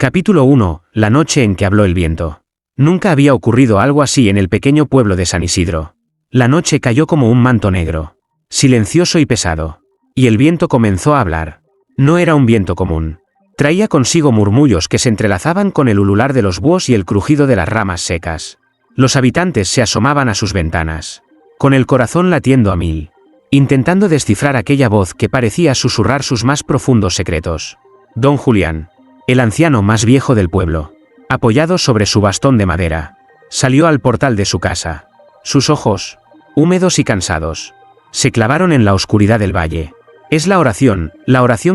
Capítulo 1. La noche en que habló el viento. Nunca había ocurrido algo así en el pequeño pueblo de San Isidro. La noche cayó como un manto negro, silencioso y pesado. Y el viento comenzó a hablar. No era un viento común. Traía consigo murmullos que se entrelazaban con el ulular de los búhos y el crujido de las ramas secas. Los habitantes se asomaban a sus ventanas, con el corazón latiendo a mil, intentando descifrar aquella voz que parecía susurrar sus más profundos secretos. Don Julián, el anciano más viejo del pueblo, apoyado sobre su bastón de madera, salió al portal de su casa. Sus ojos, húmedos y cansados, se clavaron en la oscuridad del valle. «Es la oración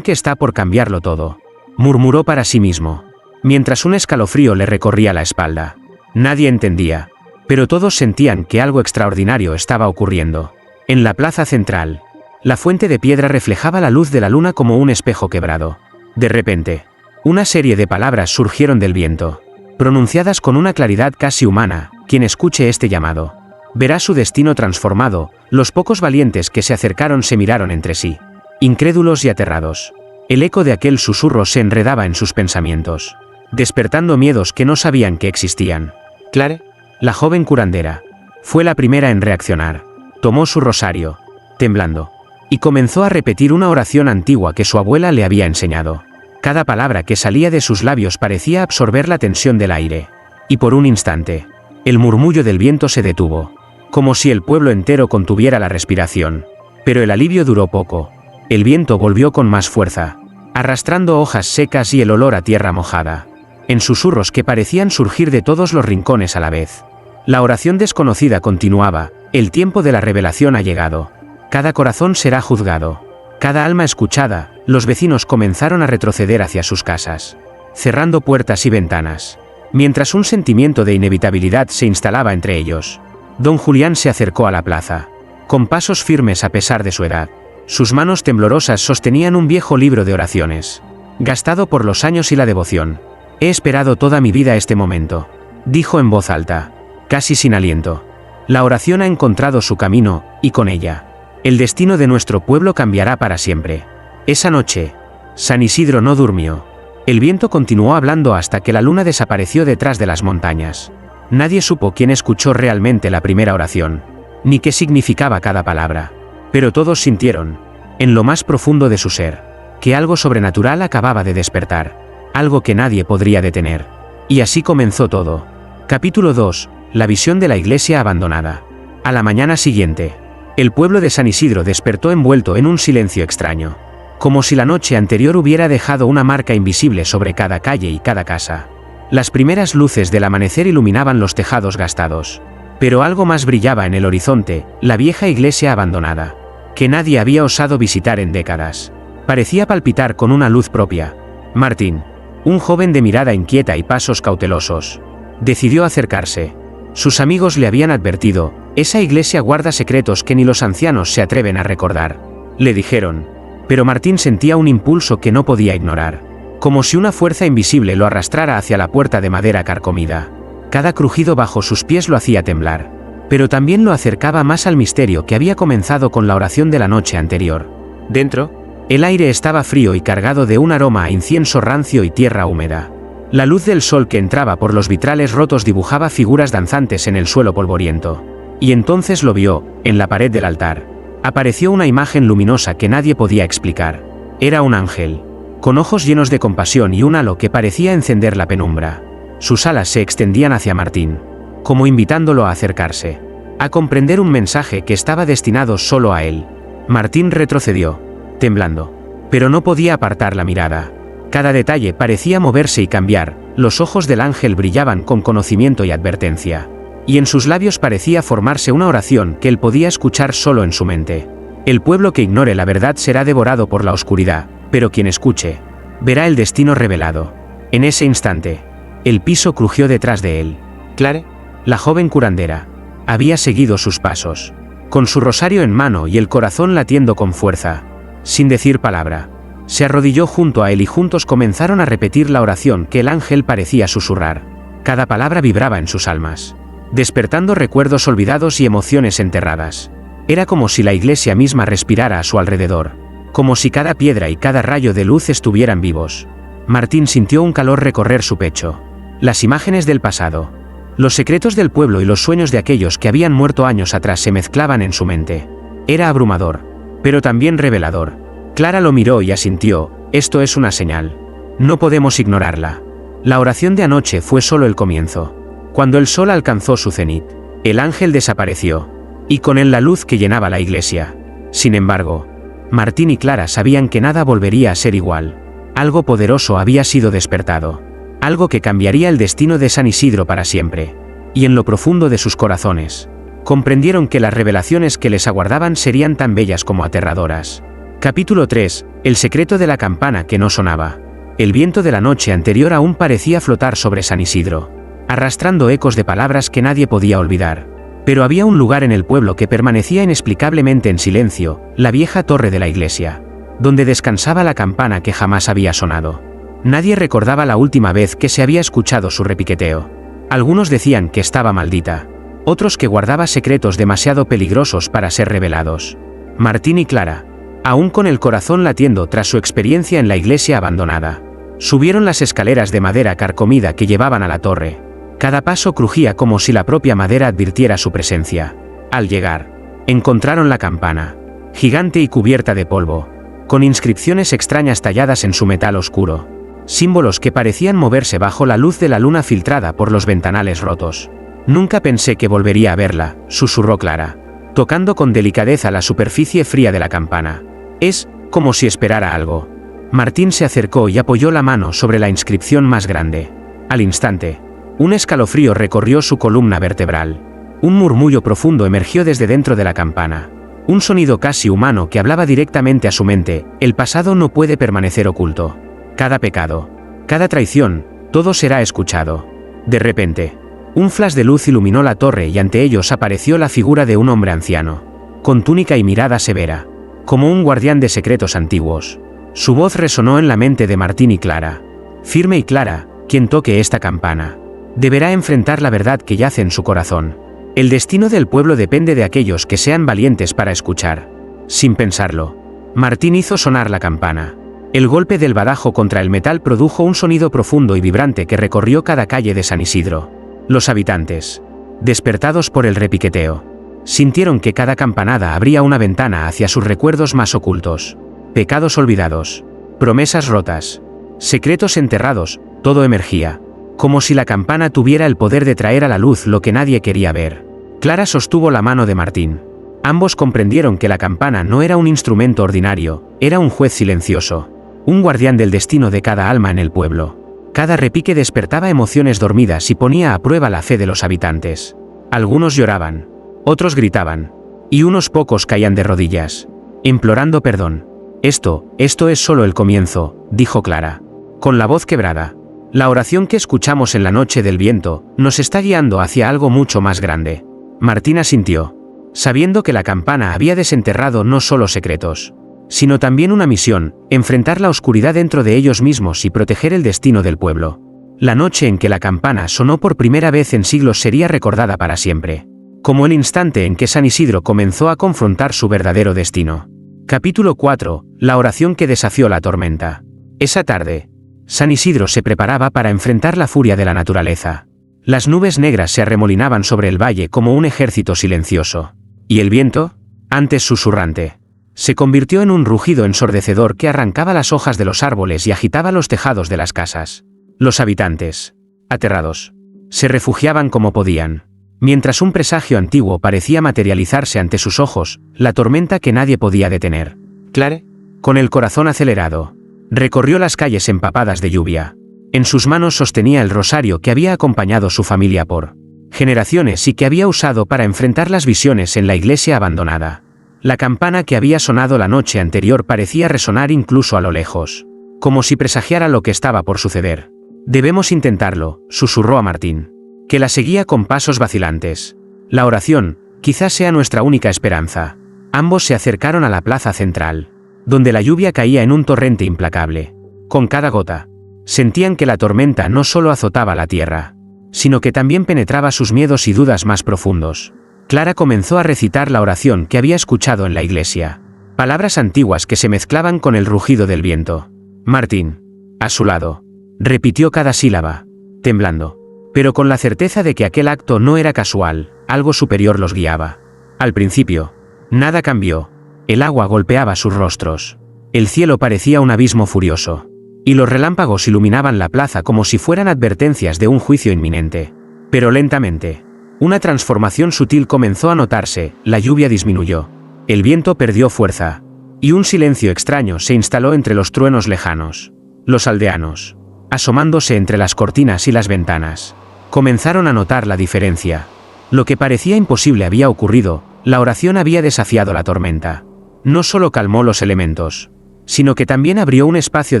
que está por cambiarlo todo», murmuró para sí mismo, mientras un escalofrío le recorría la espalda. Nadie entendía, pero todos sentían que algo extraordinario estaba ocurriendo. En la plaza central, la fuente de piedra reflejaba la luz de la luna como un espejo quebrado. De repente, una serie de palabras surgieron del viento, pronunciadas con una claridad casi humana. Quien escuche este llamado verá su destino transformado. Los pocos valientes que se acercaron se miraron entre sí, incrédulos y aterrados. El eco de aquel susurro se enredaba en sus pensamientos, despertando miedos que no sabían que existían. Clare, la joven curandera, fue la primera en reaccionar. Tomó su rosario, temblando, y comenzó a repetir una oración antigua que su abuela le había enseñado. Cada palabra que salía de sus labios parecía absorber la tensión del aire. Y por un instante, el murmullo del viento se detuvo, como si el pueblo entero contuviera la respiración. Pero el alivio duró poco. El viento volvió con más fuerza, arrastrando hojas secas y el olor a tierra mojada, en susurros que parecían surgir de todos los rincones a la vez. La oración desconocida continuaba. El tiempo de la revelación ha llegado. Cada corazón será juzgado. Cada alma escuchada. Los vecinos comenzaron a retroceder hacia sus casas, cerrando puertas y ventanas, mientras un sentimiento de inevitabilidad se instalaba entre ellos. Don Julián se acercó a la plaza, con pasos firmes a pesar de su edad. Sus manos temblorosas sostenían un viejo libro de oraciones, gastado por los años y la devoción. «He esperado toda mi vida este momento», dijo en voz alta, casi sin aliento. «La oración ha encontrado su camino, y con ella, el destino de nuestro pueblo cambiará para siempre». Esa noche, San Isidro no durmió. El viento continuó hablando hasta que la luna desapareció detrás de las montañas. Nadie supo quién escuchó realmente la primera oración, ni qué significaba cada palabra. Pero todos sintieron, en lo más profundo de su ser, que algo sobrenatural acababa de despertar, algo que nadie podría detener. Y así comenzó todo. Capítulo 2. La visión de la iglesia abandonada. A la mañana siguiente, el pueblo de San Isidro despertó envuelto en un silencio extraño, como si la noche anterior hubiera dejado una marca invisible sobre cada calle y cada casa. Las primeras luces del amanecer iluminaban los tejados gastados, pero algo más brillaba en el horizonte. La vieja iglesia abandonada, que nadie había osado visitar en décadas, parecía palpitar con una luz propia. Martín, un joven de mirada inquieta y pasos cautelosos, decidió acercarse. Sus amigos le habían advertido: «Esa iglesia guarda secretos que ni los ancianos se atreven a recordar», le dijeron. Pero Martín sentía un impulso que no podía ignorar, como si una fuerza invisible lo arrastrara hacia la puerta de madera carcomida. Cada crujido bajo sus pies lo hacía temblar, pero también lo acercaba más al misterio que había comenzado con la oración de la noche anterior. Dentro, el aire estaba frío y cargado de un aroma a incienso rancio y tierra húmeda. La luz del sol que entraba por los vitrales rotos dibujaba figuras danzantes en el suelo polvoriento. Y entonces lo vio, en la pared del altar. Apareció una imagen luminosa que nadie podía explicar. Era un ángel, con ojos llenos de compasión y un halo que parecía encender la penumbra. Sus alas se extendían hacia Martín, como invitándolo a acercarse, a comprender un mensaje que estaba destinado solo a él. Martín retrocedió, temblando, pero no podía apartar la mirada. Cada detalle parecía moverse y cambiar. Los ojos del ángel brillaban con conocimiento y advertencia, y en sus labios parecía formarse una oración que él podía escuchar solo en su mente. «El pueblo que ignore la verdad será devorado por la oscuridad, pero quien escuche, verá el destino revelado». En ese instante, el piso crujió detrás de él. Clare, la joven curandera, había seguido sus pasos, con su rosario en mano y el corazón latiendo con fuerza. Sin decir palabra, se arrodilló junto a él y juntos comenzaron a repetir la oración que el ángel parecía susurrar. Cada palabra vibraba en sus almas, despertando recuerdos olvidados y emociones enterradas. Era como si la iglesia misma respirara a su alrededor, como si cada piedra y cada rayo de luz estuvieran vivos, Martín sintió un calor recorrer su pecho. Las imágenes del pasado, los secretos del pueblo y los sueños de aquellos que habían muerto años atrás se mezclaban en su mente. Era abrumador, pero también revelador. Clara lo miró y asintió: esto es una señal. No podemos ignorarla. La oración de anoche fue solo el comienzo. Cuando el sol alcanzó su cenit, el ángel desapareció, y con él la luz que llenaba la iglesia. Sin embargo, Martín y Clara sabían que nada volvería a ser igual. Algo poderoso había sido despertado. Algo que cambiaría el destino de San Isidro para siempre. Y en lo profundo de sus corazones, comprendieron que las revelaciones que les aguardaban serían tan bellas como aterradoras. Capítulo 3. El secreto de la campana que no sonaba. El viento de la noche anterior aún parecía flotar sobre San Isidro, arrastrando ecos de palabras que nadie podía olvidar. Pero había un lugar en el pueblo que permanecía inexplicablemente en silencio: la vieja torre de la iglesia, donde descansaba la campana que jamás había sonado. Nadie recordaba la última vez que se había escuchado su repiqueteo. Algunos decían que estaba maldita, otros que guardaba secretos demasiado peligrosos para ser revelados. Martín y Clara, aún con el corazón latiendo tras su experiencia en la iglesia abandonada, subieron las escaleras de madera carcomida que llevaban a la torre. Cada paso crujía como si la propia madera advirtiera su presencia. Al llegar, encontraron la campana, gigante y cubierta de polvo, con inscripciones extrañas talladas en su metal oscuro, símbolos que parecían moverse bajo la luz de la luna filtrada por los ventanales rotos. Nunca pensé que volvería a verla, susurró Clara, tocando con delicadeza la superficie fría de la campana. Es como si esperara algo. Martín se acercó y apoyó la mano sobre la inscripción más grande. Al instante, un escalofrío recorrió su columna vertebral. Un murmullo profundo emergió desde dentro de la campana. Un sonido casi humano que hablaba directamente a su mente: el pasado no puede permanecer oculto. Cada pecado, cada traición, todo será escuchado. De repente, un flash de luz iluminó la torre y ante ellos apareció la figura de un hombre anciano, con túnica y mirada severa, como un guardián de secretos antiguos. Su voz resonó en la mente de Martín y Clara. Firme y clara: quien toque esta campana deberá enfrentar la verdad que yace en su corazón. El destino del pueblo depende de aquellos que sean valientes para escuchar. Sin pensarlo, Martín hizo sonar la campana. El golpe del badajo contra el metal produjo un sonido profundo y vibrante que recorrió cada calle de San Isidro. Los habitantes, despertados por el repiqueteo, sintieron que cada campanada abría una ventana hacia sus recuerdos más ocultos. Pecados olvidados, promesas rotas, secretos enterrados, todo emergía, como si la campana tuviera el poder de traer a la luz lo que nadie quería ver. Clara sostuvo la mano de Martín. Ambos comprendieron que la campana no era un instrumento ordinario, era un juez silencioso, un guardián del destino de cada alma en el pueblo. Cada repique despertaba emociones dormidas y ponía a prueba la fe de los habitantes. Algunos lloraban, otros gritaban, y unos pocos caían de rodillas, implorando perdón. Esto es solo el comienzo, dijo Clara, con la voz quebrada. La oración que escuchamos en la noche del viento nos está guiando hacia algo mucho más grande. Martín asintió, sabiendo que la campana había desenterrado no solo secretos, sino también una misión: enfrentar la oscuridad dentro de ellos mismos y proteger el destino del pueblo. La noche en que la campana sonó por primera vez en siglos sería recordada para siempre, como el instante en que San Isidro comenzó a confrontar su verdadero destino. Capítulo 4. La oración que desafió la tormenta. Esa tarde, San Isidro se preparaba para enfrentar la furia de la naturaleza. Las nubes negras se arremolinaban sobre el valle como un ejército silencioso. Y el viento, antes susurrante, se convirtió en un rugido ensordecedor que arrancaba las hojas de los árboles y agitaba los tejados de las casas. Los habitantes, aterrados, se refugiaban como podían. Mientras un presagio antiguo parecía materializarse ante sus ojos, la tormenta que nadie podía detener. Clara, con el corazón acelerado, recorrió las calles empapadas de lluvia. En sus manos sostenía el rosario que había acompañado su familia por generaciones y que había usado para enfrentar las visiones en la iglesia abandonada. La campana que había sonado la noche anterior parecía resonar incluso a lo lejos, como si presagiara lo que estaba por suceder. Debemos intentarlo, susurró a Martín, que la seguía con pasos vacilantes. La oración, quizás sea nuestra única esperanza. Ambos se acercaron a la plaza central, donde la lluvia caía en un torrente implacable. Con cada gota, sentían que la tormenta no solo azotaba la tierra, sino que también penetraba sus miedos y dudas más profundos. Clara comenzó a recitar la oración que había escuchado en la iglesia. Palabras antiguas que se mezclaban con el rugido del viento. Martín, a su lado. Repitió cada sílaba, temblando, pero con la certeza de que aquel acto no era casual, algo superior los guiaba. Al principio, nada cambió. El agua golpeaba sus rostros. El cielo parecía un abismo furioso. Y los relámpagos iluminaban la plaza como si fueran advertencias de un juicio inminente. Pero lentamente, una transformación sutil comenzó a notarse, la lluvia disminuyó. El viento perdió fuerza. Y un silencio extraño se instaló entre los truenos lejanos. Los aldeanos, asomándose entre las cortinas y las ventanas, comenzaron a notar la diferencia. Lo que parecía imposible había ocurrido, la oración había desafiado la tormenta. No solo calmó los elementos, sino que también abrió un espacio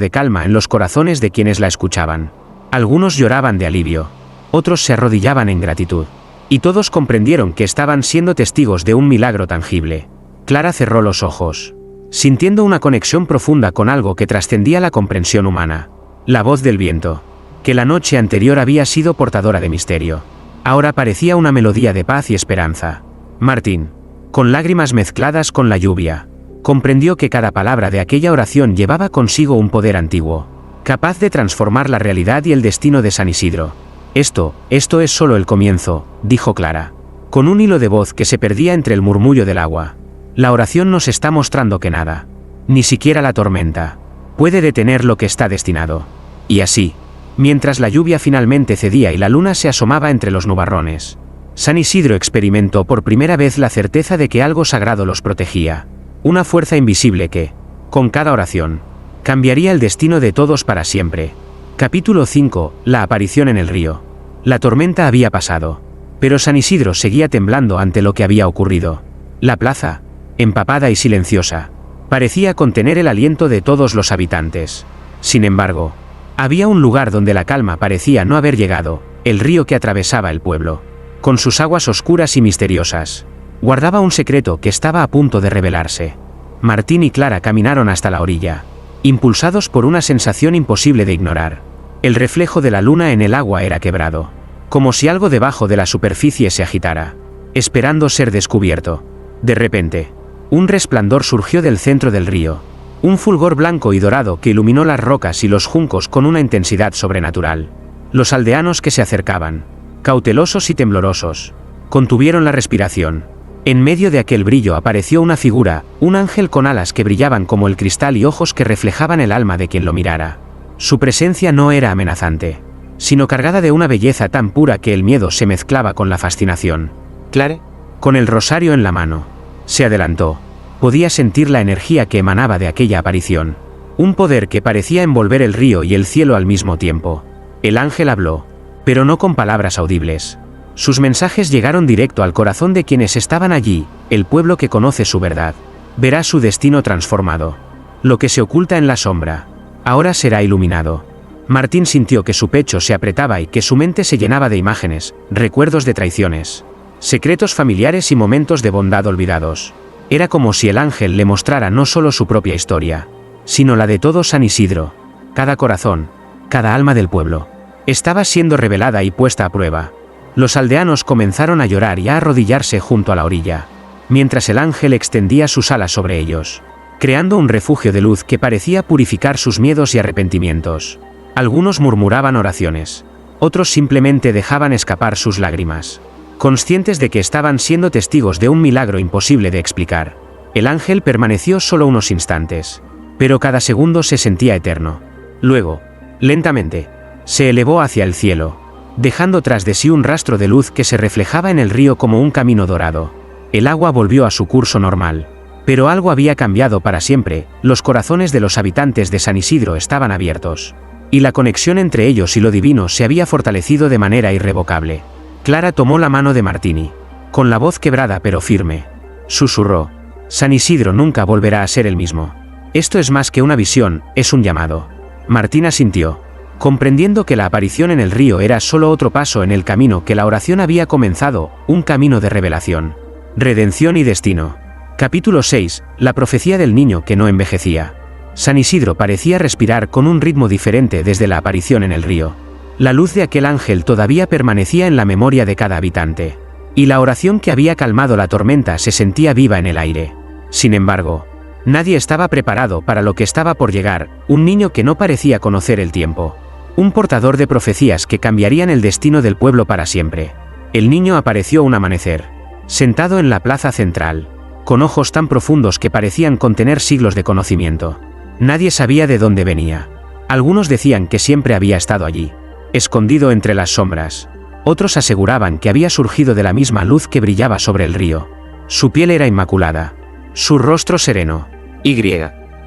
de calma en los corazones de quienes la escuchaban. Algunos lloraban de alivio, otros se arrodillaban en gratitud, y todos comprendieron que estaban siendo testigos de un milagro tangible. Clara cerró los ojos, sintiendo una conexión profunda con algo que trascendía la comprensión humana. La voz del viento, que la noche anterior había sido portadora de misterio, ahora parecía una melodía de paz y esperanza. Martín, con lágrimas mezcladas con la lluvia, comprendió que cada palabra de aquella oración llevaba consigo un poder antiguo, capaz de transformar la realidad y el destino de San Isidro. Esto es solo el comienzo, dijo Clara, con un hilo de voz que se perdía entre el murmullo del agua. La oración nos está mostrando que nada, ni siquiera la tormenta, puede detener lo que está destinado. Y así, mientras la lluvia finalmente cedía y la luna se asomaba entre los nubarrones, San Isidro experimentó por primera vez la certeza de que algo sagrado los protegía. Una fuerza invisible que, con cada oración, cambiaría el destino de todos para siempre. Capítulo 5. La aparición en el río. La tormenta había pasado, pero San Isidro seguía temblando ante lo que había ocurrido. La plaza, empapada y silenciosa, parecía contener el aliento de todos los habitantes. Sin embargo, había un lugar donde la calma parecía no haber llegado, el río que atravesaba el pueblo. Con sus aguas oscuras y misteriosas, guardaba un secreto que estaba a punto de revelarse. Martín y Clara caminaron hasta la orilla, impulsados por una sensación imposible de ignorar. El reflejo de la luna en el agua era quebrado, como si algo debajo de la superficie se agitara, esperando ser descubierto. De repente, un resplandor surgió del centro del río, un fulgor blanco y dorado que iluminó las rocas y los juncos con una intensidad sobrenatural. Los aldeanos que se acercaban, cautelosos y temblorosos, contuvieron la respiración. En medio de aquel brillo apareció una figura, un ángel con alas que brillaban como el cristal y ojos que reflejaban el alma de quien lo mirara. Su presencia no era amenazante, sino cargada de una belleza tan pura que el miedo se mezclaba con la fascinación. Clara, con el rosario en la mano, se adelantó. Podía sentir la energía que emanaba de aquella aparición, un poder que parecía envolver el río y el cielo al mismo tiempo. El ángel habló, pero no con palabras audibles. Sus mensajes llegaron directo al corazón de quienes estaban allí. El pueblo que conoce su verdad verá su destino transformado. Lo que se oculta en la sombra ahora será iluminado. Martín sintió que su pecho se apretaba y que su mente se llenaba de imágenes, recuerdos de traiciones, secretos familiares y momentos de bondad olvidados. Era como si el ángel le mostrara no solo su propia historia, sino la de todo San Isidro. Cada corazón, cada alma del pueblo, estaba siendo revelada y puesta a prueba. Los aldeanos comenzaron a llorar y a arrodillarse junto a la orilla, mientras el ángel extendía sus alas sobre ellos, creando un refugio de luz que parecía purificar sus miedos y arrepentimientos. Algunos murmuraban oraciones, otros simplemente dejaban escapar sus lágrimas, conscientes de que estaban siendo testigos de un milagro imposible de explicar. El ángel permaneció solo unos instantes, pero cada segundo se sentía eterno. Luego, lentamente, se elevó hacia el cielo, dejando tras de sí un rastro de luz que se reflejaba en el río como un camino dorado. El agua volvió a su curso normal, pero algo había cambiado para siempre. Los corazones de los habitantes de San Isidro estaban abiertos, y la conexión entre ellos y lo divino se había fortalecido de manera irrevocable. Clara tomó la mano de Martini, con la voz quebrada pero firme. Susurró: San Isidro nunca volverá a ser el mismo. Esto es más que una visión, es un llamado. Martín asintió, comprendiendo que la aparición en el río era solo otro paso en el camino que la oración había comenzado, un camino de revelación, redención y destino. Capítulo 6. La profecía del niño que no envejecía. San Isidro parecía respirar con un ritmo diferente desde la aparición en el río. La luz de aquel ángel todavía permanecía en la memoria de cada habitante, y la oración que había calmado la tormenta se sentía viva en el aire. Sin embargo, Nadie estaba preparado para lo que estaba por llegar, un niño que no parecía conocer el tiempo. Un portador de profecías que cambiarían el destino del pueblo para siempre. El niño apareció un amanecer, sentado en la plaza central, con ojos tan profundos que parecían contener siglos de conocimiento. Nadie sabía de dónde venía. Algunos decían que siempre había estado allí, escondido entre las sombras. Otros aseguraban que había surgido de la misma luz que brillaba sobre el río. Su piel era inmaculada, su rostro sereno.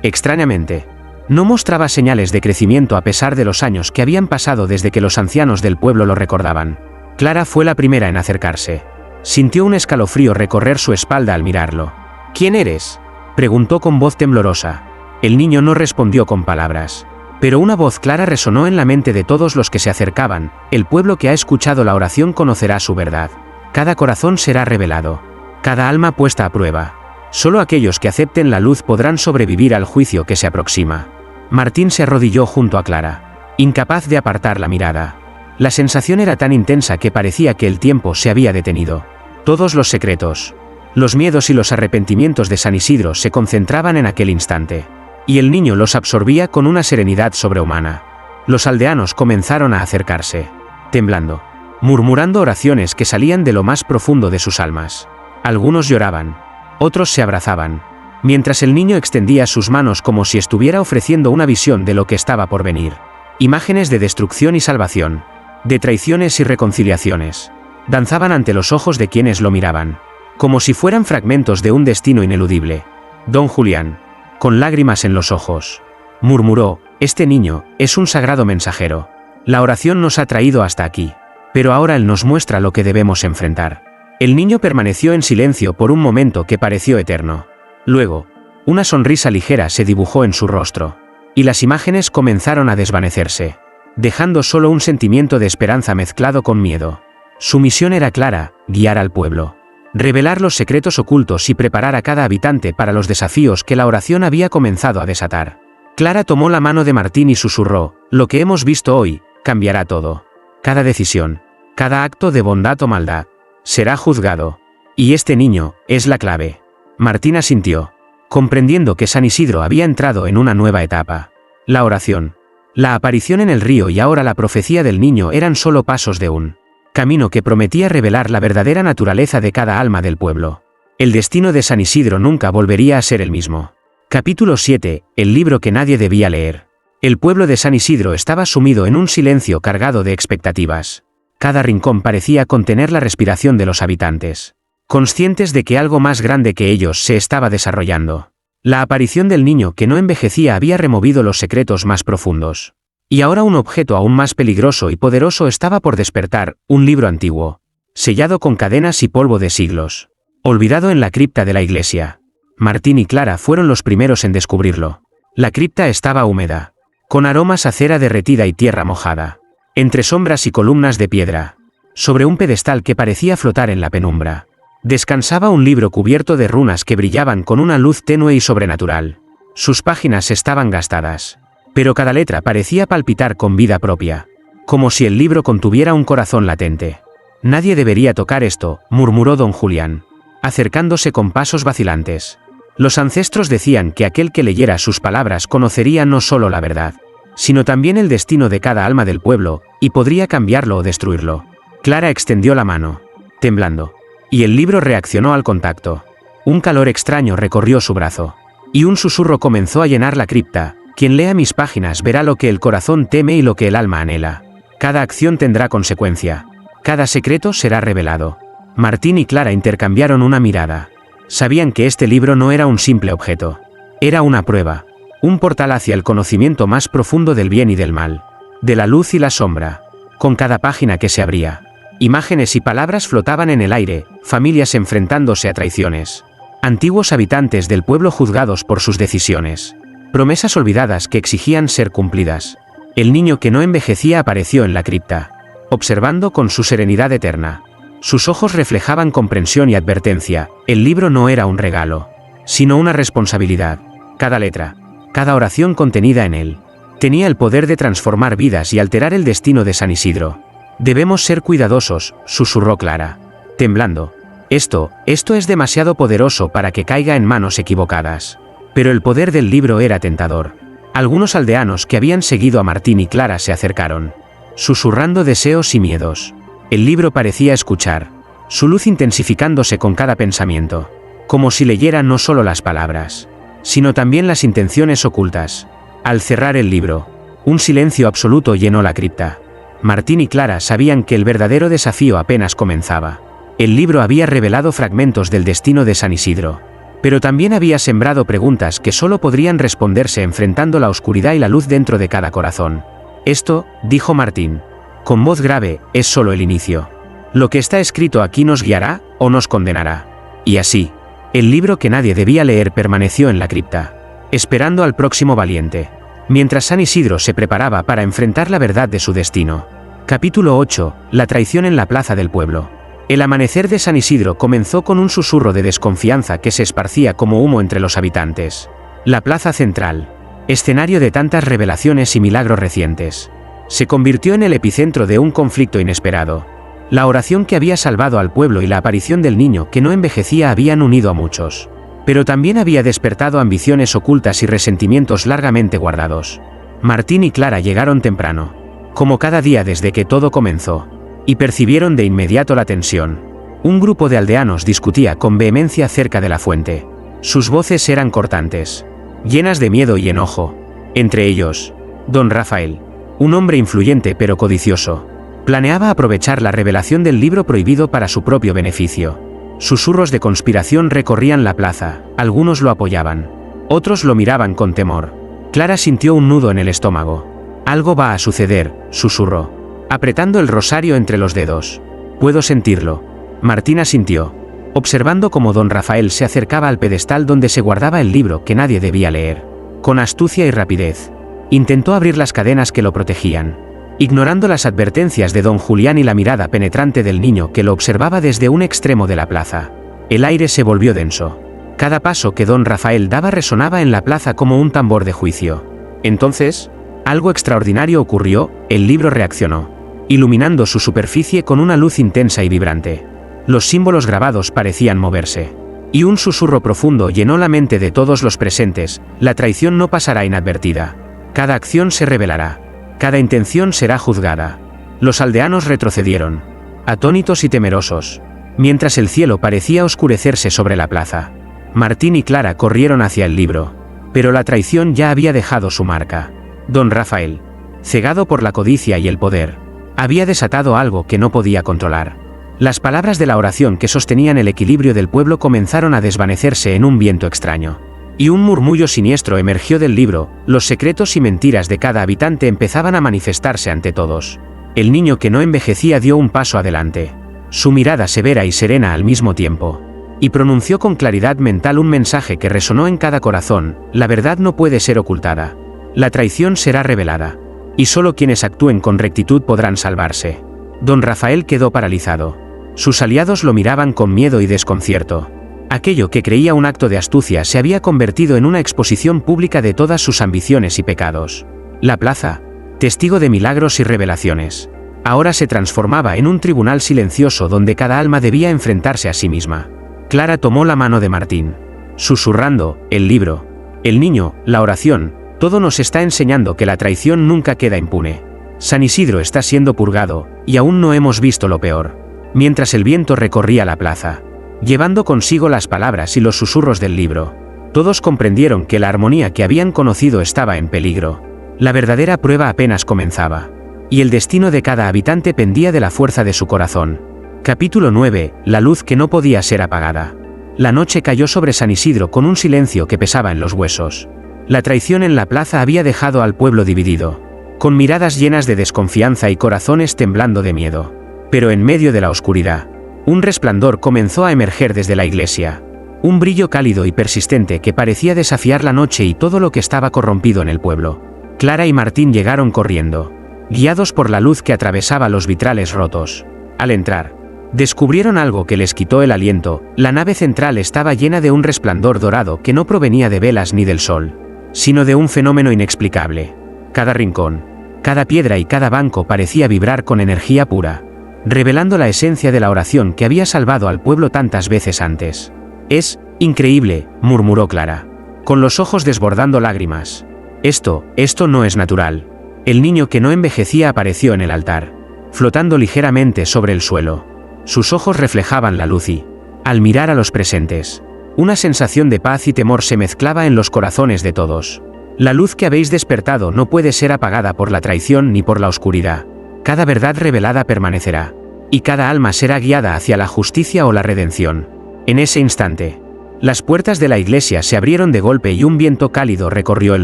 Extrañamente, no mostraba señales de crecimiento a pesar de los años que habían pasado desde que los ancianos del pueblo lo recordaban. Clara fue la primera en acercarse. Sintió un escalofrío recorrer su espalda al mirarlo. ¿Quién eres?, preguntó con voz temblorosa. El niño no respondió con palabras. Pero una voz clara resonó en la mente de todos los que se acercaban: el pueblo que ha escuchado la oración conocerá su verdad. Cada corazón será revelado. Cada alma puesta a prueba. Solo aquellos que acepten la luz podrán sobrevivir al juicio que se aproxima. Martín se arrodilló junto a Clara, incapaz de apartar la mirada. La sensación era tan intensa que parecía que el tiempo se había detenido. Todos los secretos, los miedos y los arrepentimientos de San Isidro se concentraban en aquel instante. Y el niño los absorbía con una serenidad sobrehumana. Los aldeanos comenzaron a acercarse, temblando, murmurando oraciones que salían de lo más profundo de sus almas. Algunos lloraban, otros se abrazaban, mientras el niño extendía sus manos como si estuviera ofreciendo una visión de lo que estaba por venir. Imágenes de destrucción y salvación, de traiciones y reconciliaciones, danzaban ante los ojos de quienes lo miraban, como si fueran fragmentos de un destino ineludible. Don Julián, con lágrimas en los ojos, murmuró: este niño es un sagrado mensajero. La oración nos ha traído hasta aquí, pero ahora él nos muestra lo que debemos enfrentar. El niño permaneció en silencio por un momento que pareció eterno. Luego, una sonrisa ligera se dibujó en su rostro, y las imágenes comenzaron a desvanecerse, dejando solo un sentimiento de esperanza mezclado con miedo. Su misión era clara: guiar al pueblo, revelar los secretos ocultos y preparar a cada habitante para los desafíos que la oración había comenzado a desatar. Clara tomó la mano de Martín y susurró: lo que hemos visto hoy cambiará todo. Cada decisión, cada acto de bondad o maldad, será juzgado. Y este niño es la clave. Martín asintió, comprendiendo que San Isidro había entrado en una nueva etapa. La oración, la aparición en el río y ahora la profecía del niño eran solo pasos de un camino que prometía revelar la verdadera naturaleza de cada alma del pueblo. El destino de San Isidro nunca volvería a ser el mismo. Capítulo 7. El libro que nadie debía leer. El pueblo de San Isidro estaba sumido en un silencio cargado de expectativas. Cada rincón parecía contener la respiración de los habitantes, conscientes de que algo más grande que ellos se estaba desarrollando. La aparición del niño que no envejecía había removido los secretos más profundos. Y ahora un objeto aún más peligroso y poderoso estaba por despertar: un libro antiguo, sellado con cadenas y polvo de siglos, olvidado en la cripta de la iglesia. Martín y Clara fueron los primeros en descubrirlo. La cripta estaba húmeda, con aromas a cera derretida y tierra mojada. Entre sombras y columnas de piedra, sobre un pedestal que parecía flotar en la penumbra, descansaba un libro cubierto de runas que brillaban con una luz tenue y sobrenatural. Sus páginas estaban gastadas, pero cada letra parecía palpitar con vida propia, como si el libro contuviera un corazón latente. Nadie debería tocar esto, murmuró don Julián, acercándose con pasos vacilantes. Los ancestros decían que aquel que leyera sus palabras conocería no solo la verdad, sino también el destino de cada alma del pueblo, y podría cambiarlo o destruirlo. Clara extendió la mano, temblando, y el libro reaccionó al contacto. Un calor extraño recorrió su brazo, y un susurro comenzó a llenar la cripta: quien lea mis páginas verá lo que el corazón teme y lo que el alma anhela. Cada acción tendrá consecuencia. Cada secreto será revelado. Martín y Clara intercambiaron una mirada. Sabían que este libro no era un simple objeto. Era una prueba. Un portal hacia el conocimiento más profundo del bien y del mal. De la luz y la sombra. Con cada página que se abría, imágenes y palabras flotaban en el aire: familias enfrentándose a traiciones, antiguos habitantes del pueblo juzgados por sus decisiones, promesas olvidadas que exigían ser cumplidas. El niño que no envejecía apareció en la cripta, observando con su serenidad eterna. Sus ojos reflejaban comprensión y advertencia. El libro no era un regalo, sino una responsabilidad. Cada letra, cada oración contenida en él, tenía el poder de transformar vidas y alterar el destino de San Isidro. Debemos ser cuidadosos, susurró Clara, temblando. Esto es demasiado poderoso para que caiga en manos equivocadas. Pero el poder del libro era tentador. Algunos aldeanos que habían seguido a Martín y Clara se acercaron, susurrando deseos y miedos. El libro parecía escuchar, su luz intensificándose con cada pensamiento, como si leyera no solo las palabras, sino también las intenciones ocultas. Al cerrar el libro, un silencio absoluto llenó la cripta. Martín y Clara sabían que el verdadero desafío apenas comenzaba. El libro había revelado fragmentos del destino de San Isidro, pero también había sembrado preguntas que solo podrían responderse enfrentando la oscuridad y la luz dentro de cada corazón. Esto, dijo Martín, con voz grave, es solo el inicio. Lo que está escrito aquí nos guiará o nos condenará. Y así, el libro que nadie debía leer permaneció en la cripta, esperando al próximo valiente, mientras San Isidro se preparaba para enfrentar la verdad de su destino. Capítulo 8. La traición en la plaza del pueblo. El amanecer de San Isidro comenzó con un susurro de desconfianza que se esparcía como humo entre los habitantes. La plaza central, escenario de tantas revelaciones y milagros recientes, se convirtió en el epicentro de un conflicto inesperado. La oración que había salvado al pueblo y la aparición del niño que no envejecía habían unido a muchos, pero también había despertado ambiciones ocultas y resentimientos largamente guardados. Martín y Clara llegaron temprano, como cada día desde que todo comenzó, y percibieron de inmediato la tensión. Un grupo de aldeanos discutía con vehemencia cerca de la fuente. Sus voces eran cortantes, llenas de miedo y enojo. Entre ellos, don Rafael, un hombre influyente pero codicioso, planeaba aprovechar la revelación del libro prohibido para su propio beneficio. Susurros de conspiración recorrían la plaza, algunos lo apoyaban, otros lo miraban con temor. Clara sintió un nudo en el estómago. Algo va a suceder, susurró, apretando el rosario entre los dedos. Puedo sentirlo. Martín asintió, observando cómo don Rafael se acercaba al pedestal donde se guardaba el libro que nadie debía leer. Con astucia y rapidez, intentó abrir las cadenas que lo protegían, ignorando las advertencias de don Julián y la mirada penetrante del niño que lo observaba desde un extremo de la plaza. El aire se volvió denso. Cada paso que don Rafael daba resonaba en la plaza como un tambor de juicio. Entonces, algo extraordinario ocurrió. El libro reaccionó, iluminando su superficie con una luz intensa y vibrante. Los símbolos grabados parecían moverse, y un susurro profundo llenó la mente de todos los presentes: la traición no pasará inadvertida. Cada acción se revelará. Cada intención será juzgada. Los aldeanos retrocedieron, atónitos y temerosos, mientras el cielo parecía oscurecerse sobre la plaza. Martín y Clara corrieron hacia el libro, pero la traición ya había dejado su marca. Don Rafael, cegado por la codicia y el poder, había desatado algo que no podía controlar. Las palabras de la oración que sostenían el equilibrio del pueblo comenzaron a desvanecerse en un viento extraño. Y un murmullo siniestro emergió del libro. Los secretos y mentiras de cada habitante empezaban a manifestarse ante todos. El niño que no envejecía dio un paso adelante, su mirada severa y serena al mismo tiempo, y pronunció con claridad mental un mensaje que resonó en cada corazón: la verdad no puede ser ocultada. La traición será revelada, y solo quienes actúen con rectitud podrán salvarse. Don Rafael quedó paralizado. Sus aliados lo miraban con miedo y desconcierto. Aquello que creía un acto de astucia se había convertido en una exposición pública de todas sus ambiciones y pecados. La plaza, testigo de milagros y revelaciones, ahora se transformaba en un tribunal silencioso donde cada alma debía enfrentarse a sí misma. Clara tomó la mano de Martín, susurrando: el libro, el niño, la oración, todo nos está enseñando que la traición nunca queda impune. San Isidro está siendo purgado, y aún no hemos visto lo peor. Mientras el viento recorría la plaza, llevando consigo las palabras y los susurros del libro, todos comprendieron que la armonía que habían conocido estaba en peligro. La verdadera prueba apenas comenzaba, y el destino de cada habitante pendía de la fuerza de su corazón. Capítulo 9. La luz que no podía ser apagada. La noche cayó sobre San Isidro con un silencio que pesaba en los huesos. La traición en la plaza había dejado al pueblo dividido, con miradas llenas de desconfianza y corazones temblando de miedo. Pero en medio de la oscuridad, un resplandor comenzó a emerger desde la iglesia, un brillo cálido y persistente que parecía desafiar la noche y todo lo que estaba corrompido en el pueblo. Clara y Martín llegaron corriendo, guiados por la luz que atravesaba los vitrales rotos. Al entrar, descubrieron algo que les quitó el aliento. La nave central estaba llena de un resplandor dorado que no provenía de velas ni del sol, sino de un fenómeno inexplicable. Cada rincón, cada piedra y cada banco parecía vibrar con energía pura, revelando la esencia de la oración que había salvado al pueblo tantas veces antes. «Es increíble», murmuró Clara. con los ojos desbordando lágrimas. Esto no es natural. El niño que no envejecía apareció en el altar, flotando ligeramente sobre el suelo. Sus ojos reflejaban la luz y, al mirar a los presentes, una sensación de paz y temor se mezclaba en los corazones de todos. La luz que habéis despertado no puede ser apagada por la traición ni por la oscuridad. Cada verdad revelada permanecerá, y cada alma será guiada hacia la justicia o la redención. En ese instante, las puertas de la iglesia se abrieron de golpe y un viento cálido recorrió el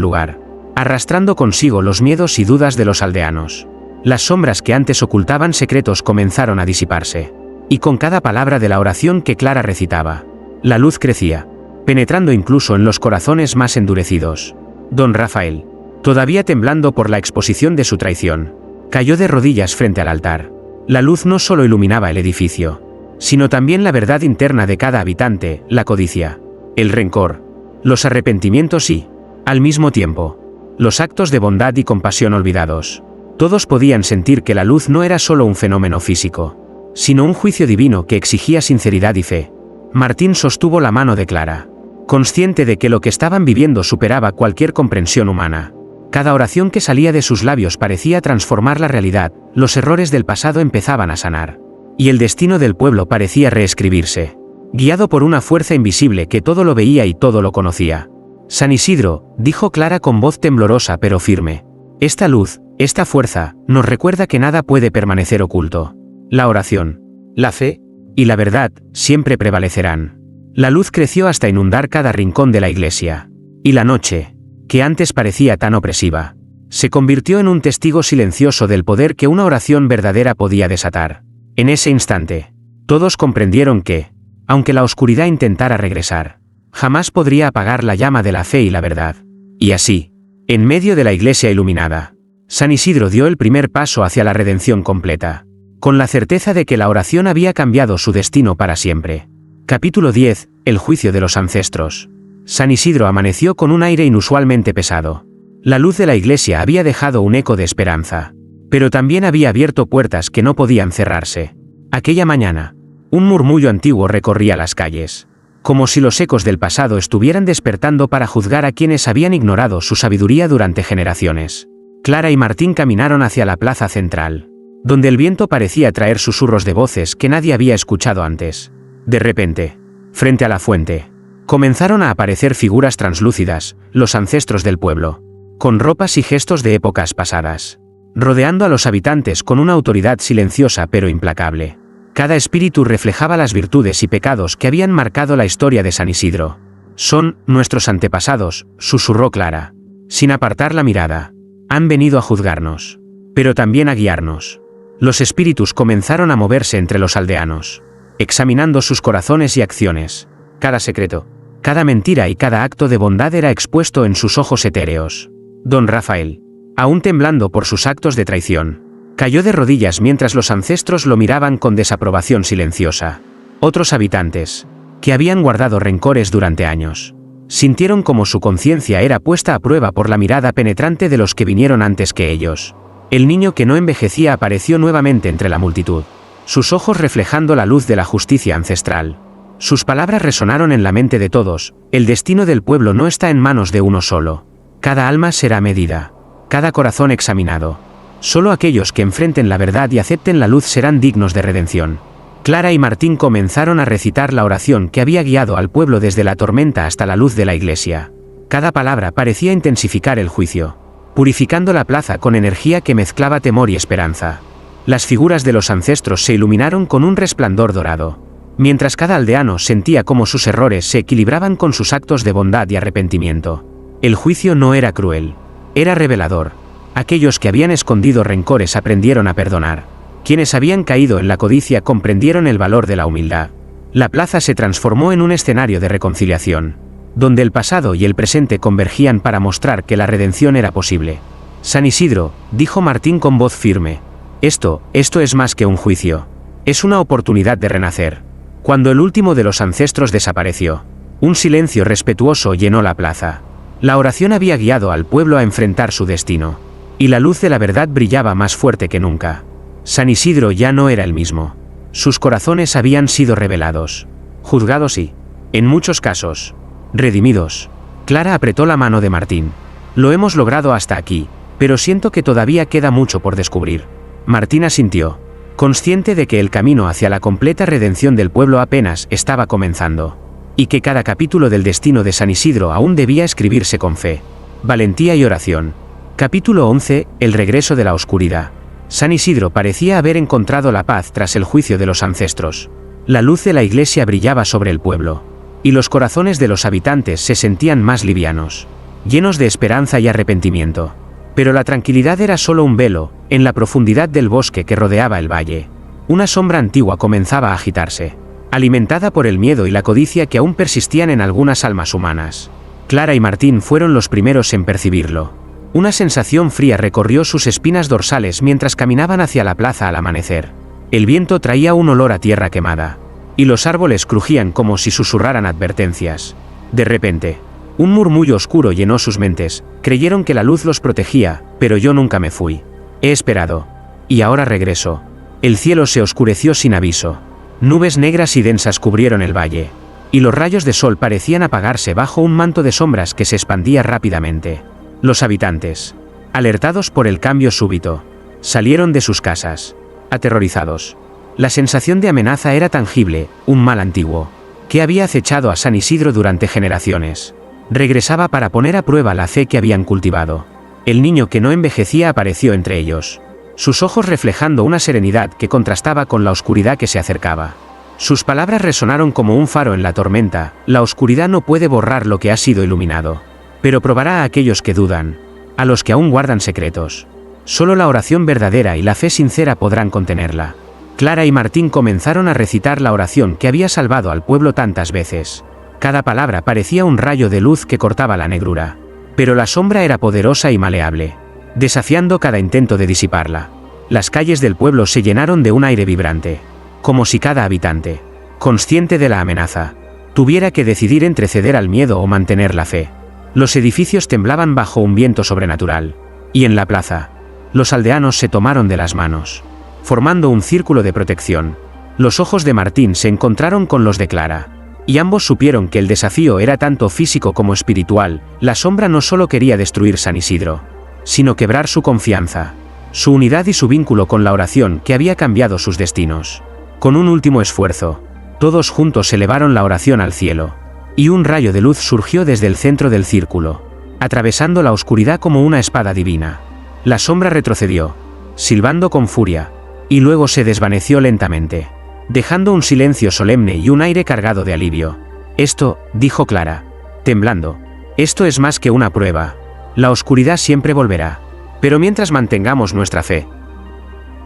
lugar, arrastrando consigo los miedos y dudas de los aldeanos. Las sombras que antes ocultaban secretos comenzaron a disiparse, y con cada palabra de la oración que Clara recitaba, la luz crecía, penetrando incluso en los corazones más endurecidos. Don Rafael, todavía temblando por la exposición de su traición, cayó de rodillas frente al altar. La luz no solo iluminaba el edificio, sino también la verdad interna de cada habitante, la codicia, el rencor, los arrepentimientos y, al mismo tiempo, los actos de bondad y compasión olvidados. Todos podían sentir que la luz no era solo un fenómeno físico, sino un juicio divino que exigía sinceridad y fe. Martín sostuvo la mano de Clara, consciente de que lo que estaban viviendo superaba cualquier comprensión humana. Cada oración que salía de sus labios parecía transformar la realidad, los errores del pasado empezaban a sanar, y el destino del pueblo parecía reescribirse, guiado por una fuerza invisible que todo lo veía y todo lo conocía. San Isidro, dijo Clara con voz temblorosa pero firme, esta luz, esta fuerza, nos recuerda que nada puede permanecer oculto. La oración, la fe y la verdad siempre prevalecerán. La luz creció hasta inundar cada rincón de la iglesia, y la noche, que antes parecía tan opresiva, se convirtió en un testigo silencioso del poder que una oración verdadera podía desatar. En ese instante, todos comprendieron que, aunque la oscuridad intentara regresar, jamás podría apagar la llama de la fe y la verdad. Y así, en medio de la iglesia iluminada, San Isidro dio el primer paso hacia la redención completa, con la certeza de que la oración había cambiado su destino para siempre. Capítulo 10. El juicio de los ancestros. San Isidro amaneció con un aire inusualmente pesado. La luz de la iglesia había dejado un eco de esperanza, pero también había abierto puertas que no podían cerrarse. Aquella mañana, un murmullo antiguo recorría las calles, como si los ecos del pasado estuvieran despertando para juzgar a quienes habían ignorado su sabiduría durante generaciones. Clara y Martín caminaron hacia la plaza central, donde el viento parecía traer susurros de voces que nadie había escuchado antes. De repente, frente a la fuente, comenzaron a aparecer figuras translúcidas, los ancestros del pueblo, con ropas y gestos de épocas pasadas, rodeando a los habitantes con una autoridad silenciosa pero implacable. Cada espíritu reflejaba las virtudes y pecados que habían marcado la historia de San Isidro. Son nuestros antepasados, susurró Clara, sin apartar la mirada. Han venido a juzgarnos, pero también a guiarnos. Los espíritus comenzaron a moverse entre los aldeanos, examinando sus corazones y acciones. Cada secreto, cada mentira y cada acto de bondad era expuesto en sus ojos etéreos. Don Rafael, aún temblando por sus actos de traición, cayó de rodillas mientras los ancestros lo miraban con desaprobación silenciosa. Otros habitantes, que habían guardado rencores durante años, sintieron como su conciencia era puesta a prueba por la mirada penetrante de los que vinieron antes que ellos. El niño que no envejecía apareció nuevamente entre la multitud, sus ojos reflejando la luz de la justicia ancestral. Sus palabras resonaron en la mente de todos: el destino del pueblo no está en manos de uno solo. Cada alma será medida, cada corazón examinado. Solo aquellos que enfrenten la verdad y acepten la luz serán dignos de redención. Clara y Martín comenzaron a recitar la oración que había guiado al pueblo desde la tormenta hasta la luz de la iglesia. Cada palabra parecía intensificar el juicio, purificando la plaza con energía que mezclaba temor y esperanza. Las figuras de los ancestros se iluminaron con un resplandor dorado, mientras cada aldeano sentía cómo sus errores se equilibraban con sus actos de bondad y arrepentimiento. El juicio no era cruel, era revelador. Aquellos que habían escondido rencores aprendieron a perdonar. Quienes habían caído en la codicia comprendieron el valor de la humildad. La plaza se transformó en un escenario de reconciliación, donde el pasado y el presente convergían para mostrar que la redención era posible. San Isidro, dijo Martín con voz firme, esto es más que un juicio. Es una oportunidad de renacer. Cuando el último de los ancestros desapareció, un silencio respetuoso llenó la plaza. La oración había guiado al pueblo a enfrentar su destino, y la luz de la verdad brillaba más fuerte que nunca. San Isidro ya no era el mismo. Sus corazones habían sido revelados, juzgados y, en muchos casos, redimidos. Clara apretó la mano de Martín. Lo hemos logrado hasta aquí, pero siento que todavía queda mucho por descubrir. Martín asintió, consciente de que el camino hacia la completa redención del pueblo apenas estaba comenzando, y que cada capítulo del destino de San Isidro aún debía escribirse con fe, valentía y oración. Capítulo 11. El regreso de la oscuridad. San Isidro parecía haber encontrado la paz tras el juicio de los ancestros. La luz de la iglesia brillaba sobre el pueblo, y los corazones de los habitantes se sentían más livianos, llenos de esperanza y arrepentimiento. Pero la tranquilidad era solo un velo. En la profundidad del bosque que rodeaba el valle, una sombra antigua comenzaba a agitarse, alimentada por el miedo y la codicia que aún persistían en algunas almas humanas. Clara y Martín fueron los primeros en percibirlo. Una sensación fría recorrió sus espinas dorsales mientras caminaban hacia la plaza al amanecer. El viento traía un olor a tierra quemada, y los árboles crujían como si susurraran advertencias. De repente, un murmullo oscuro llenó sus mentes. Creyeron que la luz los protegía, pero yo nunca me fui. He esperado. Y ahora regreso. El cielo se oscureció sin aviso. Nubes negras y densas cubrieron el valle, y los rayos de sol parecían apagarse bajo un manto de sombras que se expandía rápidamente. Los habitantes, alertados por el cambio súbito, salieron de sus casas, aterrorizados. La sensación de amenaza era tangible. Un mal antiguo, que había acechado a San Isidro durante generaciones, regresaba para poner a prueba la fe que habían cultivado. El niño que no envejecía apareció entre ellos, sus ojos reflejando una serenidad que contrastaba con la oscuridad que se acercaba. Sus palabras resonaron como un faro en la tormenta. La oscuridad no puede borrar lo que ha sido iluminado, pero probará a aquellos que dudan, a los que aún guardan secretos. Solo la oración verdadera y la fe sincera podrán contenerla. Clara y Martín comenzaron a recitar la oración que había salvado al pueblo tantas veces. Cada palabra parecía un rayo de luz que cortaba la negrura, pero la sombra era poderosa y maleable, desafiando cada intento de disiparla. Las calles del pueblo se llenaron de un aire vibrante, como si cada habitante, consciente de la amenaza, tuviera que decidir entre ceder al miedo o mantener la fe. Los edificios temblaban bajo un viento sobrenatural, y en la plaza, los aldeanos se tomaron de las manos, formando un círculo de protección. Los ojos de Martín se encontraron con los de Clara, y ambos supieron que el desafío era tanto físico como espiritual. La sombra no solo quería destruir San Isidro, sino quebrar su confianza, su unidad y su vínculo con la oración que había cambiado sus destinos. Con un último esfuerzo, todos juntos elevaron la oración al cielo, y un rayo de luz surgió desde el centro del círculo, atravesando la oscuridad como una espada divina. La sombra retrocedió, silbando con furia, y luego se desvaneció lentamente, dejando un silencio solemne y un aire cargado de alivio. Esto, dijo Clara, temblando, esto es más que una prueba. La oscuridad siempre volverá, pero mientras mantengamos nuestra fe,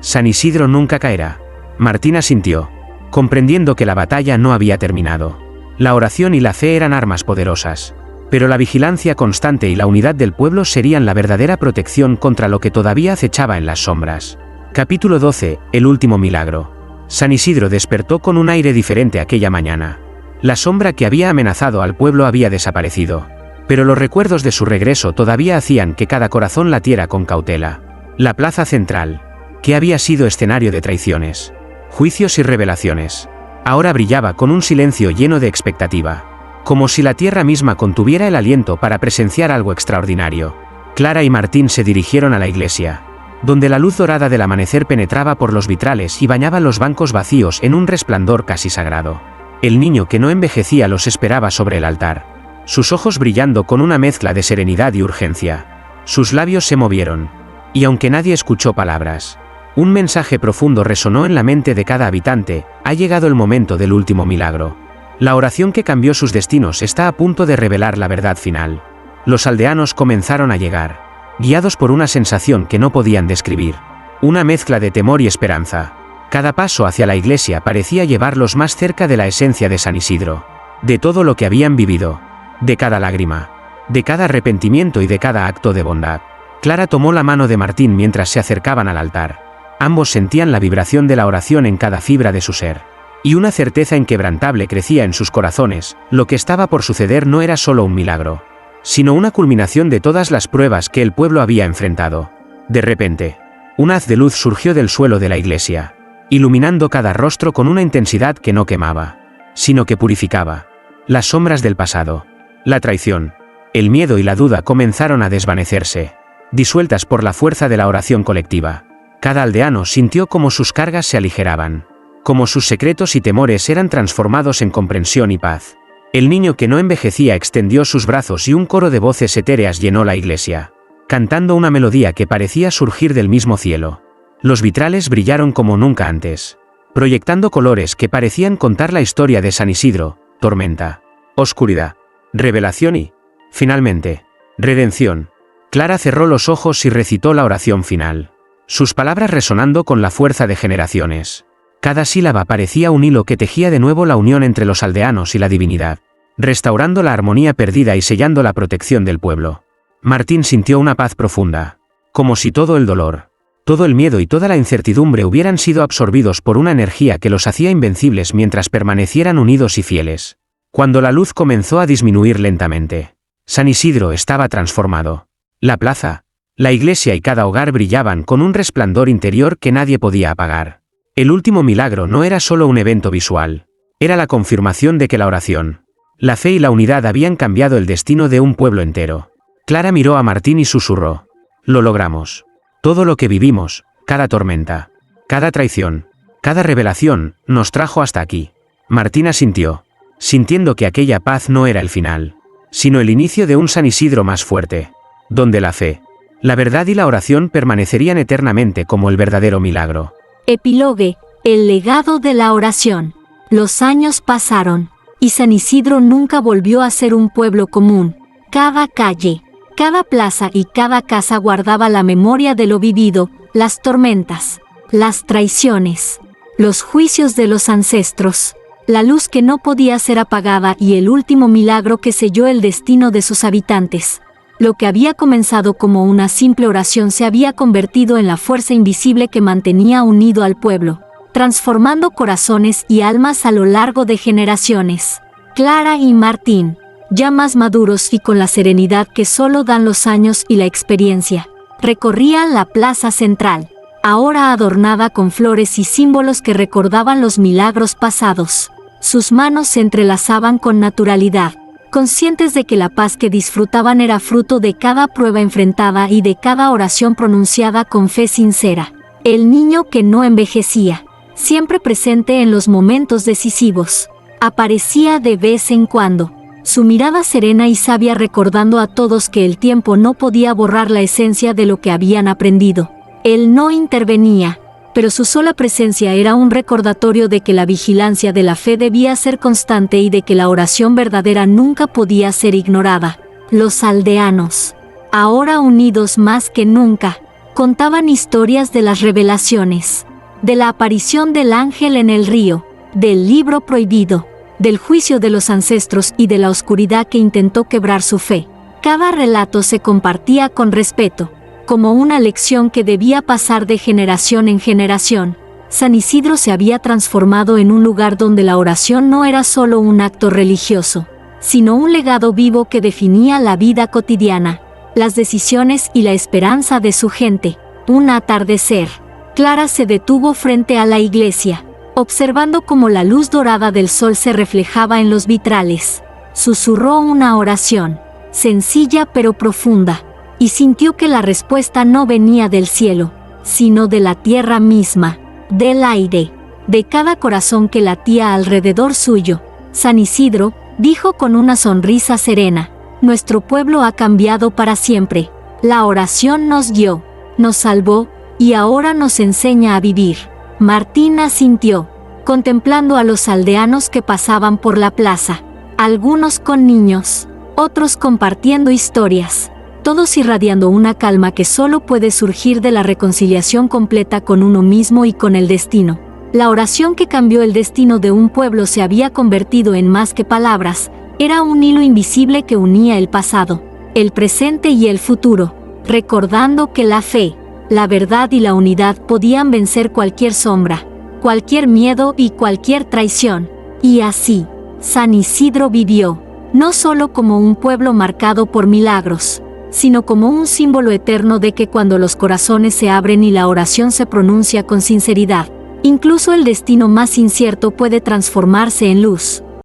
San Isidro nunca caerá. Martín asintió, comprendiendo que la batalla no había terminado. La oración y la fe eran armas poderosas, pero la vigilancia constante y la unidad del pueblo serían la verdadera protección contra lo que todavía acechaba en las sombras. Capítulo 12. El último milagro. San Isidro despertó con un aire diferente aquella mañana. La sombra que había amenazado al pueblo había desaparecido, pero los recuerdos de su regreso todavía hacían que cada corazón latiera con cautela. La plaza central, que había sido escenario de traiciones, juicios y revelaciones, ahora brillaba con un silencio lleno de expectativa, como si la tierra misma contuviera el aliento para presenciar algo extraordinario. Clara y Martín se dirigieron a la iglesia, donde la luz dorada del amanecer penetraba por los vitrales y bañaba los bancos vacíos en un resplandor casi sagrado. El niño que no envejecía los esperaba sobre el altar, sus ojos brillando con una mezcla de serenidad y urgencia. Sus labios se movieron, y aunque nadie escuchó palabras, un mensaje profundo resonó en la mente de cada habitante: ha llegado el momento del último milagro. La oración que cambió sus destinos está a punto de revelar la verdad final. Los aldeanos comenzaron a llegar, guiados por una sensación que no podían describir, una mezcla de temor y esperanza. Cada paso hacia la iglesia parecía llevarlos más cerca de la esencia de San Isidro, de todo lo que habían vivido, de cada lágrima, de cada arrepentimiento y de cada acto de bondad. Clara tomó la mano de Martín mientras se acercaban al altar. Ambos sentían la vibración de la oración en cada fibra de su ser, y una certeza inquebrantable crecía en sus corazones. Lo que estaba por suceder no era solo un milagro, sino una culminación de todas las pruebas que el pueblo había enfrentado. De repente, un haz de luz surgió del suelo de la iglesia, iluminando cada rostro con una intensidad que no quemaba, sino que purificaba. Las sombras del pasado, la traición, El miedo y la duda comenzaron a desvanecerse, disueltas por la fuerza de la oración colectiva. Cada aldeano sintió como sus cargas se aligeraban, como sus secretos y temores eran transformados en comprensión y paz. El niño que no envejecía extendió sus brazos y un coro de voces etéreas llenó la iglesia, cantando una melodía que parecía surgir del mismo cielo. Los vitrales brillaron como nunca antes, proyectando colores que parecían contar la historia de San Isidro: tormenta, oscuridad, revelación y, finalmente, redención. Clara cerró los ojos y recitó la oración final, sus palabras resonando con la fuerza de generaciones. Cada sílaba parecía un hilo que tejía de nuevo la unión entre los aldeanos y la divinidad, restaurando la armonía perdida y sellando la protección del pueblo. Martín sintió una paz profunda, como si todo el dolor, todo el miedo y toda la incertidumbre hubieran sido absorbidos por una energía que los hacía invencibles mientras permanecieran unidos y fieles. Cuando la luz comenzó a disminuir lentamente, San Isidro estaba transformado. La plaza, la iglesia y cada hogar brillaban con un resplandor interior que nadie podía apagar. El último milagro no era solo un evento visual, era la confirmación de que la oración, la fe y la unidad habían cambiado el destino de un pueblo entero. Clara miró a Martín y susurró: lo logramos. Todo lo que vivimos, cada tormenta, cada traición, cada revelación, nos trajo hasta aquí. Martín asintió, sintiendo que aquella paz no era el final, sino el inicio de un San Isidro más fuerte, donde la fe, la verdad y la oración permanecerían eternamente como el verdadero milagro. Epílogue: el legado de la oración. Los años pasaron, y San Isidro nunca volvió a ser un pueblo común. Cada calle, cada plaza y cada casa guardaba la memoria de lo vivido, las tormentas, las traiciones, los juicios de los ancestros, la luz que no podía ser apagada y el último milagro que selló el destino de sus habitantes. Lo que había comenzado como una simple oración se había convertido en la fuerza invisible que mantenía unido al pueblo, transformando corazones y almas a lo largo de generaciones. Clara y Martín, ya más maduros y con la serenidad que solo dan los años y la experiencia, recorrían la plaza central, ahora adornada con flores y símbolos que recordaban los milagros pasados. Sus manos se entrelazaban con naturalidad, conscientes de que la paz que disfrutaban era fruto de cada prueba enfrentada y de cada oración pronunciada con fe sincera. El niño que no envejecía, siempre presente en los momentos decisivos, aparecía de vez en cuando, su mirada serena y sabia recordando a todos que el tiempo no podía borrar la esencia de lo que habían aprendido. Él no intervenía, pero su sola presencia era un recordatorio de que la vigilancia de la fe debía ser constante y de que la oración verdadera nunca podía ser ignorada. Los aldeanos, ahora unidos más que nunca, contaban historias de las revelaciones, de la aparición del ángel en el río, del libro prohibido, del juicio de los ancestros y de la oscuridad que intentó quebrar su fe. Cada relato se compartía con respeto, como una lección que debía pasar de generación en generación. San Isidro se había transformado en un lugar donde la oración no era solo un acto religioso, sino un legado vivo que definía la vida cotidiana, las decisiones y la esperanza de su gente. Un atardecer, Clara se detuvo frente a la iglesia, observando cómo la luz dorada del sol se reflejaba en los vitrales. Susurró una oración, sencilla pero profunda, y sintió que la respuesta no venía del cielo, sino de la tierra misma, del aire, de cada corazón que latía alrededor suyo. San Isidro, dijo con una sonrisa serena, nuestro pueblo ha cambiado para siempre. La oración nos guió, nos salvó, y ahora nos enseña a vivir. Martín asintió, contemplando a los aldeanos que pasaban por la plaza, algunos con niños, otros compartiendo historias, todos irradiando una calma que solo puede surgir de la reconciliación completa con uno mismo y con el destino. La oración que cambió el destino de un pueblo se había convertido en más que palabras, era un hilo invisible que unía el pasado, el presente y el futuro, recordando que la fe, la verdad y la unidad podían vencer cualquier sombra, cualquier miedo y cualquier traición. Y así, San Isidro vivió, no solo como un pueblo marcado por milagros, sino como un símbolo eterno de que cuando los corazones se abren y la oración se pronuncia con sinceridad, incluso el destino más incierto puede transformarse en luz.